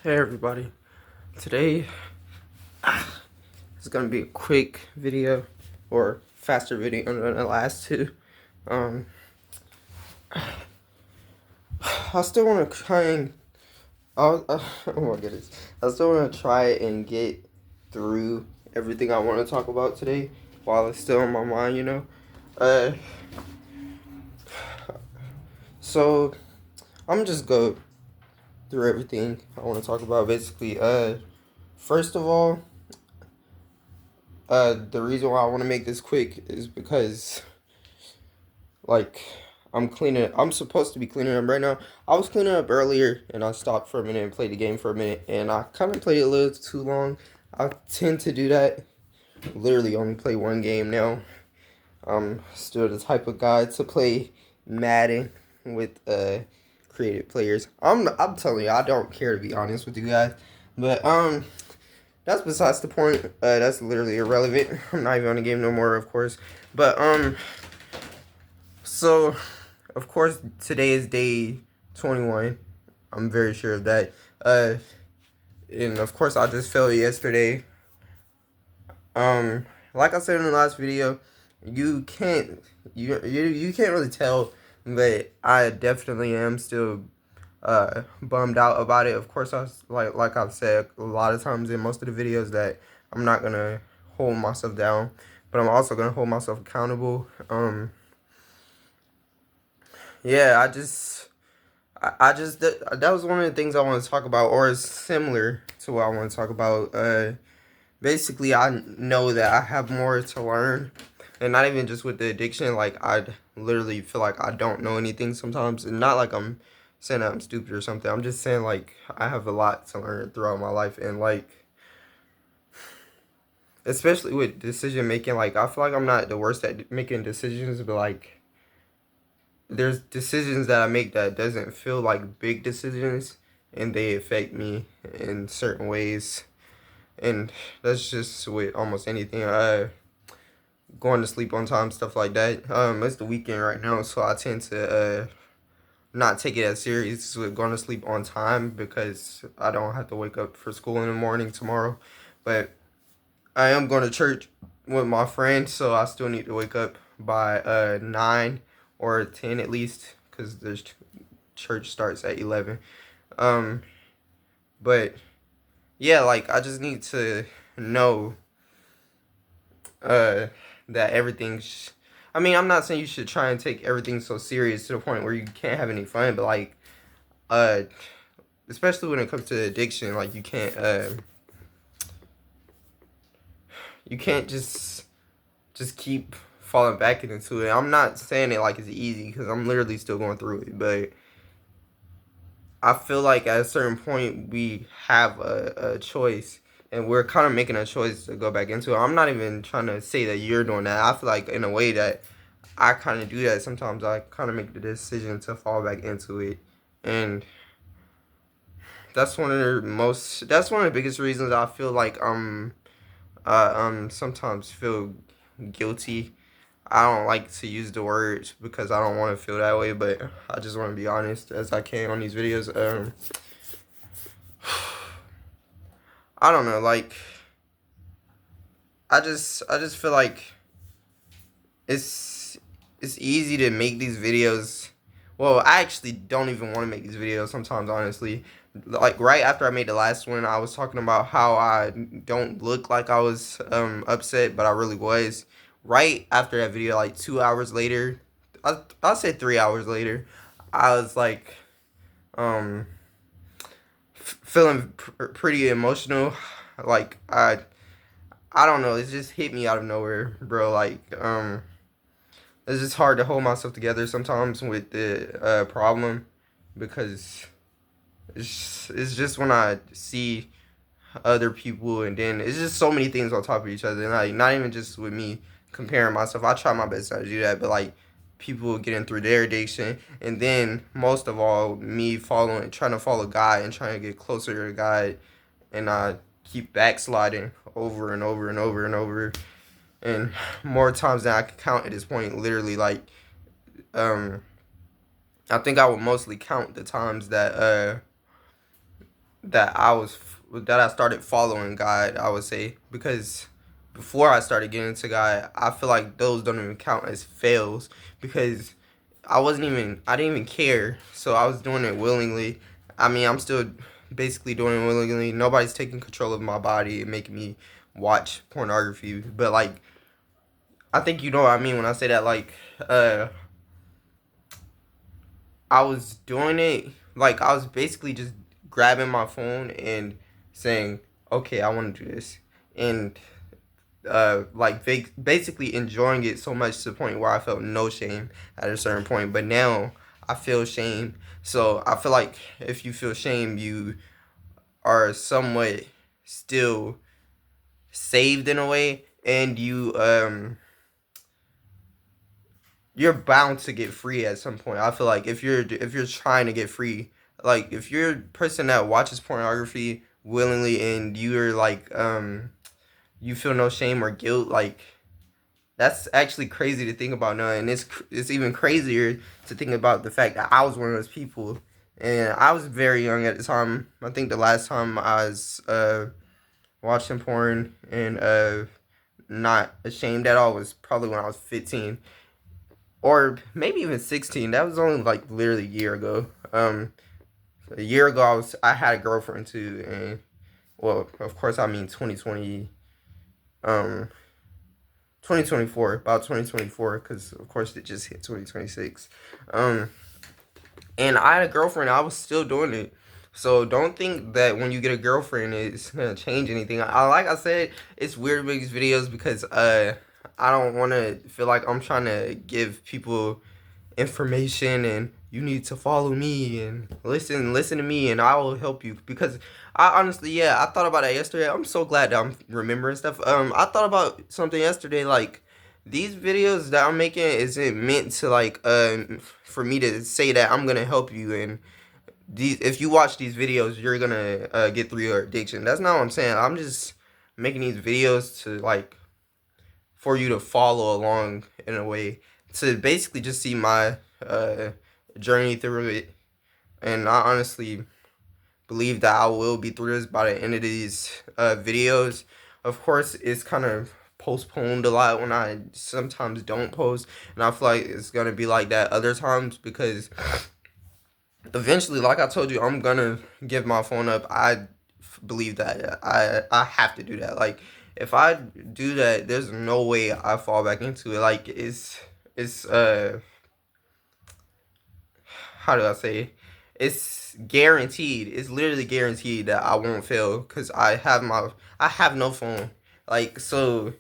Hey everybody, today is gonna be a quick video or faster video than the last two. Um, I still want to try and oh my goodness, I still want to try and get through everything I want to talk about today while it's still in my mind. Uh, so I'm just go through everything I want to talk about. Basically, first of all, the reason why I want to make this quick is because like I'm supposed to be cleaning up right now. I was cleaning up earlier and I stopped for a minute and played the game for a minute and I kind of played it a little too long. I tend to do that. Literally only play one game now. I'm still the type of guy to play Madden with creative players. I'm telling you, I don't care, to be honest with you guys. But that's besides the point. That's literally irrelevant. I'm not even on the game no more, of course. But so of course, today is day 21. I'm very sure of that. And of course, I just failed yesterday. Like I said in the last video, you can't really tell, but I definitely am still bummed out about it. Of course, I was like I've said a lot of times in most of the videos that I'm not gonna hold myself down, but I'm also gonna hold myself accountable. Yeah, that was one of the things I want to talk about, or is similar to what I want to talk about. Basically, I know that I have more to learn, and not even just with the addiction. Like, I literally feel like I don't know anything sometimes, and not like I'm saying that I'm stupid or something. I'm just saying, like, I have a lot to learn throughout my life, and like, especially with decision making. Like, I feel like I'm not the worst at making decisions, but like, there's decisions that I make that doesn't feel like big decisions, and they affect me in certain ways. And that's just with almost anything. Going to sleep on time, stuff like that. It's the weekend right now, so I tend to not take it as serious with going to sleep on time because I don't have to wake up for school in the morning tomorrow. But I am going to church with my friend, so I still need to wake up by 9 or 10 at least, because the church starts at 11. Um, but yeah, like, I just need to know uh that everything's, I mean, I'm not saying you should try and take everything so serious to the point where you can't have any fun, but like uh especially when it comes to addiction, like you can't just keep falling back into it. I'm not saying it like it's easy, because I'm literally still going through it, but I feel like at a certain point we have a choice, and we're kind of making a choice to go back into it. I'm not even trying to say that you're doing that. I feel like in a way that I kind of do that sometimes. I kind of make the decision to fall back into it, and that's one of the biggest reasons I feel like sometimes feel guilty. I don't like to use the words because I don't want to feel that way, but I just want to be honest as I can on these videos. I don't know, like, I just feel like it's it's easy to make these videos. Well, I actually don't even want to make these videos sometimes, honestly. Like, right after I made the last one, I was talking about how I don't look like I was upset, but I really was. Right after that video, like 2 hours later, I'll say 3 hours later, I was like um feeling pretty emotional. Like, I don't know, it just hit me out of nowhere, bro. Like, it's just hard to hold myself together sometimes with the problem, because it's just when I see other people, and then it's just so many things on top of each other, and like, not even just with me comparing myself. I try my best not to do that, but like, people getting through their addiction, and then most of all, me trying to follow God and trying to get closer to God, and I keep backsliding over and over and over and over, and more times than I can count at this point. Literally, like, um, I think I would mostly count the times that that I started following God, I would say, because before I started getting into God, I feel like those don't even count as fails because I didn't even care, so I was doing it willingly. I mean, I'm still basically doing it willingly. Nobody's taking control of my body and making me watch pornography, but like, I think you know what I mean when I say that. Like, I was doing it, like, I was basically just grabbing my phone and saying, okay, I want to do this. And, like, basically enjoying it so much to the point where I felt no shame at a certain point. But now I feel shame. So I feel like if you feel shame, you are somewhat still saved in a way. And you're bound to get free at some point. I feel like if you're trying to get free, like if you're a person that watches pornography willingly and you're like you feel no shame or guilt, like that's actually crazy to think about now, and it's even crazier to think about the fact that I was one of those people, and I was very young at the time. I think the last time I was watching porn and not ashamed at all was probably when I was 15 or maybe even 16. That was only like literally a year ago. A year ago I had a girlfriend too, and well, of course I mean 2020, 2024, about 2024, because of course it just hit 2026. Um, and I had a girlfriend. I was still doing it. So don't think that when you get a girlfriend it's gonna change anything. Like I said, it's weird with these videos because I don't want to feel like I'm trying to give people information and you need to follow me and listen to me and I will help you, because I honestly, yeah, I thought about that yesterday. I'm so glad that I'm remembering stuff. I thought about something yesterday, like these videos that I'm making isn't meant to like for me to say that I'm gonna help you, and these, if you watch these videos you're gonna get through your addiction. That's not what I'm saying. I'm just making these videos to like for you to follow along in a way, to basically just see my uh, journey through it. And I honestly believe that I will be through this by the end of these videos. Of course, it's kind of postponed a lot when I sometimes don't post, and I feel like it's gonna be like that other times because eventually, like I told you, I'm gonna give my phone up. I believe that I have to do that. Like if I do that, there's no way I fall back into it. Like it's how do I say? It's guaranteed. It's literally guaranteed that I won't fail because I have no phone. Like so,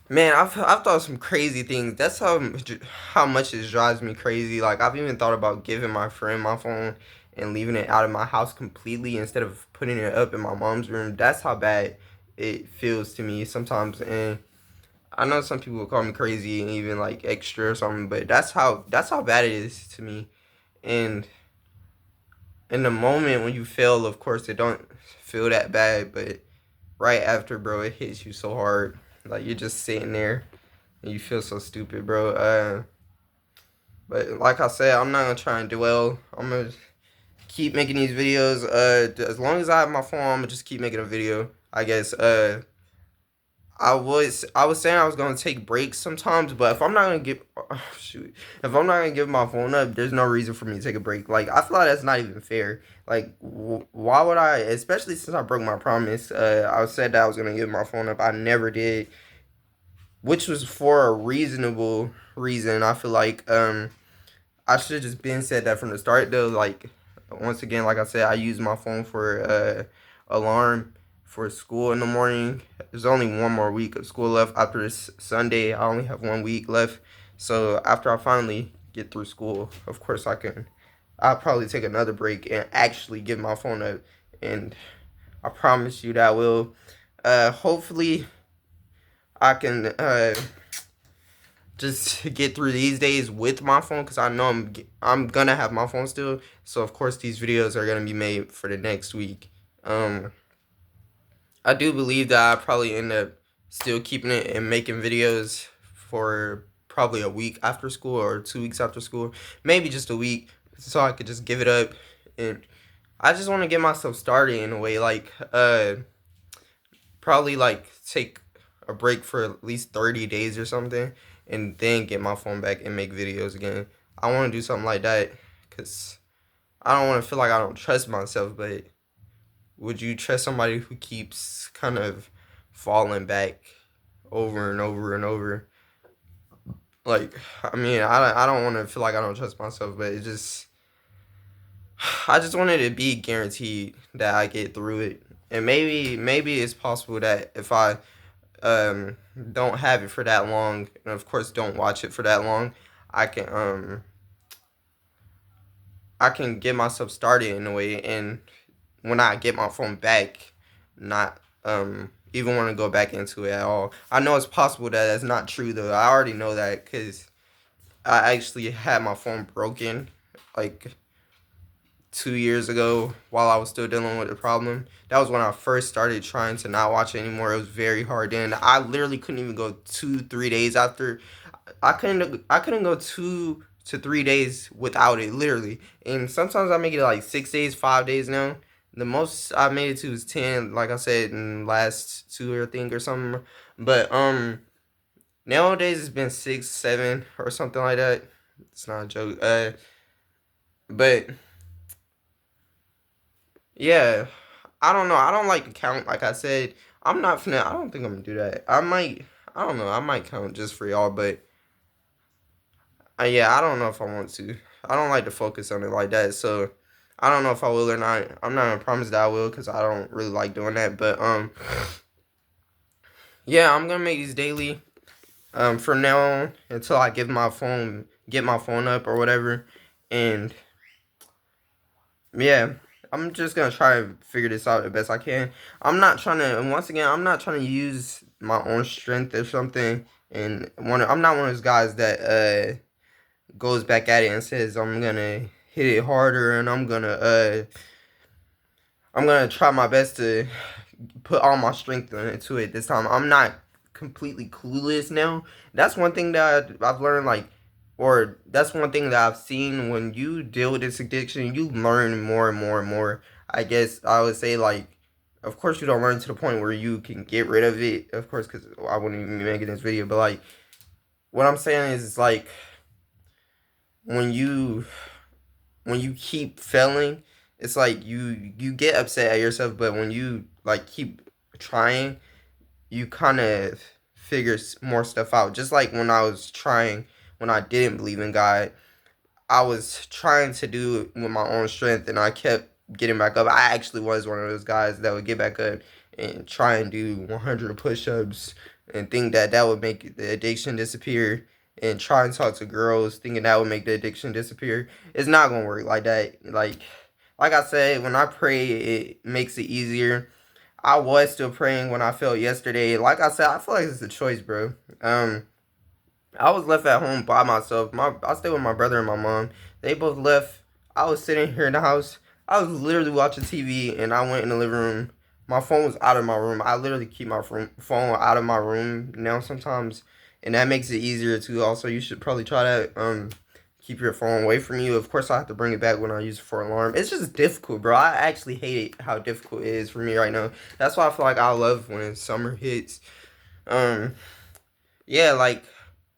man, I've thought of some crazy things. That's how much it drives me crazy. Like I've even thought about giving my friend my phone and leaving it out of my house completely instead of putting it up in my mom's room. That's how bad it feels to me sometimes. And I know some people will call me crazy and even like extra or something, but that's how bad it is to me. And in the moment when you fail, of course, it don't feel that bad, but right after, bro, it hits you so hard. Like you're just sitting there and you feel so stupid, bro. But like I said, I'm not gonna try and dwell. I'm gonna keep making these videos. As long as I have my phone, I'm gonna just keep making a video. I guess. I was saying I was gonna take breaks sometimes, but if I'm not gonna give shoot, if I'm not gonna give my phone up, there's no reason for me to take a break. Like I feel like that's not even fair. Like why would I? Especially since I broke my promise. I said that I was gonna give my phone up. I never did, which was for a reasonable reason. I feel like I should have just been said that from the start though. Like once again, like I said, I use my phone for alarm for school in the morning. There's only one more week of school left after this Sunday. I only have 1 week left. So after I finally get through school, of course I'll probably take another break and actually give my phone up. And I promise you that I will. Hopefully I can just get through these days with my phone, because I know I'm gonna have my phone still. So of course these videos are gonna be made for the next week. I do believe that I probably end up still keeping it and making videos for probably a week after school or 2 weeks after school, maybe just a week, so I could just give it up and I just want to get myself started in a way, like probably like take a break for at least 30 days or something, and then get my phone back and make videos again. I want to do something like that because I don't want to feel like I don't trust myself. But would you trust somebody who keeps kind of falling back over and over and over? Like, I mean, I don't want to feel like I don't trust myself, but it just, I just wanted to be guaranteed that I get through it. And maybe it's possible that if I don't have it for that long, and of course don't watch it for that long, I can I can get myself started in a way, and when I get my phone back, not even want to go back into it at all. I know it's possible that that's not true though. I already know that because I actually had my phone broken like 2 years ago while I was still dealing with the problem. That was when I first started trying to not watch it anymore. It was very hard. Then I literally couldn't even go 2 3 days after. I couldn't go 2 to 3 days without it, literally. And sometimes I make it like 6 days, 5 days now. The most I made it to is 10, like I said in last two, I think, or something. But nowadays it's been 6, 7 or something like that. It's not a joke. But yeah, I don't know. I don't like to count. Like I said, I'm not finna. I don't think I'm gonna do that. I might. I don't know. I might count just for y'all, but yeah, I don't know if I want to. I don't like to focus on it like that, so I don't know if I will or not. I'm not gonna promise that I will because I don't really like doing that. But yeah, I'm gonna make these daily. From now on until I get my phone up or whatever, and yeah, I'm just gonna try to figure this out the best I can. I'm not trying to, and once again, I'm not trying to use my own strength or something. And I'm not one of those guys that goes back at it and says I'm gonna hit it harder and I'm gonna try my best to put all my strength into it this time. I'm not completely clueless now. That's one thing that I've learned, like, or that's one thing that I've seen when you deal with this addiction, you learn more and more and more. I guess I would say, like, of course, you don't learn to the point where you can get rid of it, of course, because I wouldn't even be making this video, but, like, what I'm saying is, it's like, when you when you keep failing, it's like you get upset at yourself, but when you like keep trying, you kind of figure more stuff out. Just like when I was trying, when I didn't believe in God, I was trying to do it with my own strength, and I kept getting back up. I actually was one of those guys that would get back up and try and do 100 push-ups and think that that would make the addiction disappear, and try and talk to girls thinking that would make the addiction disappear. It's not gonna work like that. Like I said, when I pray, it makes it easier. I was still praying when I felt yesterday. Like I said, I feel like it's a choice, bro. I was left at home by myself. I stayed with my brother and my mom. They both left. I was sitting here in the house. I was literally watching TV, and I went in the living room. My phone was out of my room. I literally keep my phone out of my room now sometimes, and that makes it easier too. Also, you should probably try that. Keep your phone away from you. Of course, I have to bring it back when I use it for alarm. It's just difficult, bro. I actually hate it, how difficult it is for me right now. That's why I feel like I love when summer hits. Um, yeah, like,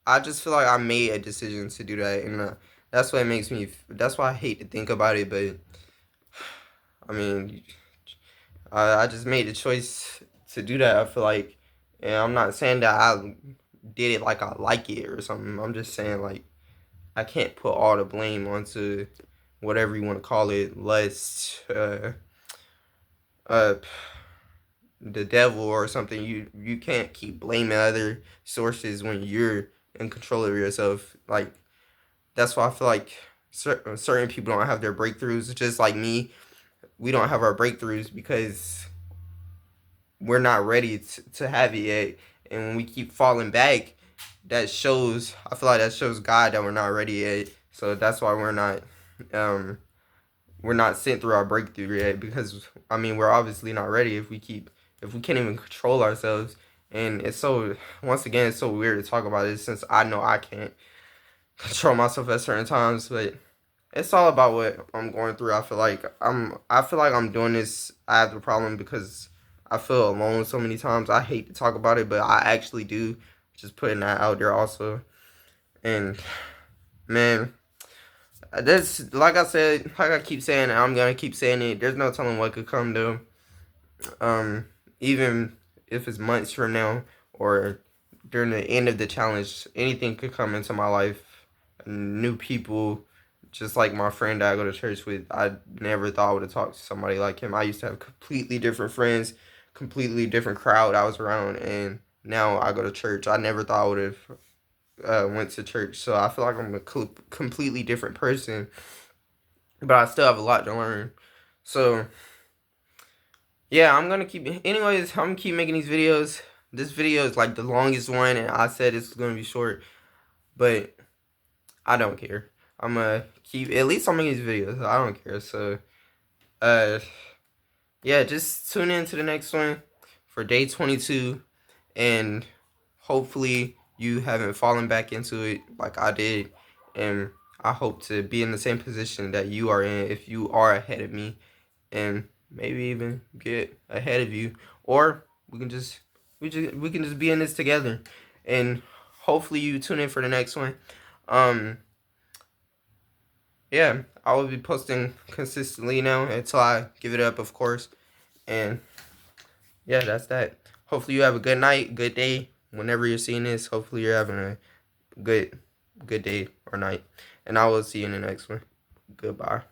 I just feel like I made a decision to do that, and that's what makes me. That's why I hate to think about it, but I mean, I just made the choice to do that. I feel like, and I'm not saying that I did it like I like it or something. I'm just saying, like, I can't put all the blame onto whatever you want to call it, lust, uh, the devil or something. You can't keep blaming other sources when you're in control of yourself. Like, that's why I feel like certain people don't have their breakthroughs. Just like me, we don't have our breakthroughs because we're not ready to have it yet. And when we keep falling back, that shows. I feel like that shows God that we're not ready yet. So that's why um, we're not sent through our breakthrough yet. Because I mean, we're obviously not ready if we can't even control ourselves. And it's so, once again, it's so weird to talk about it since I know I can't control myself at certain times, but it's all about what I'm going through. I feel like I'm doing this. I have the problem because I feel alone so many times. I hate to talk about it, but I actually do. Just putting that out there also. And man, this, like I said, like I keep saying, I'm gonna keep saying it. There's no telling what could come though. Even if it's months from now or during the end of the challenge, anything could come into my life. New people, just like my friend that I go to church with. I never thought I would have talked to somebody like him. I used to have completely different friends, completely different crowd I was around, and now I go to church. I never thought I would have went to church. So I feel like I'm a completely different person, but I still have a lot to learn. So yeah, I'm gonna keep. Anyways, I'm gonna keep making these videos. This video is like the longest one, and I said it's gonna be short, but I don't care. I'm gonna keep. At least I'm making these videos. I don't care. So, uh, yeah, just tune in to the next one for day 22, and hopefully you haven't fallen back into it like I did, and I hope to be in the same position that you are in if you are ahead of me, and maybe even get ahead of you, or we can just be in this together, and hopefully you tune in for the next one. Yeah, I will be posting consistently now until I give it up, of course, and yeah, that's that. Hopefully you have a good night, good day. Whenever you're seeing this, hopefully you're having a good day or night, and I will see you in the next one. Goodbye.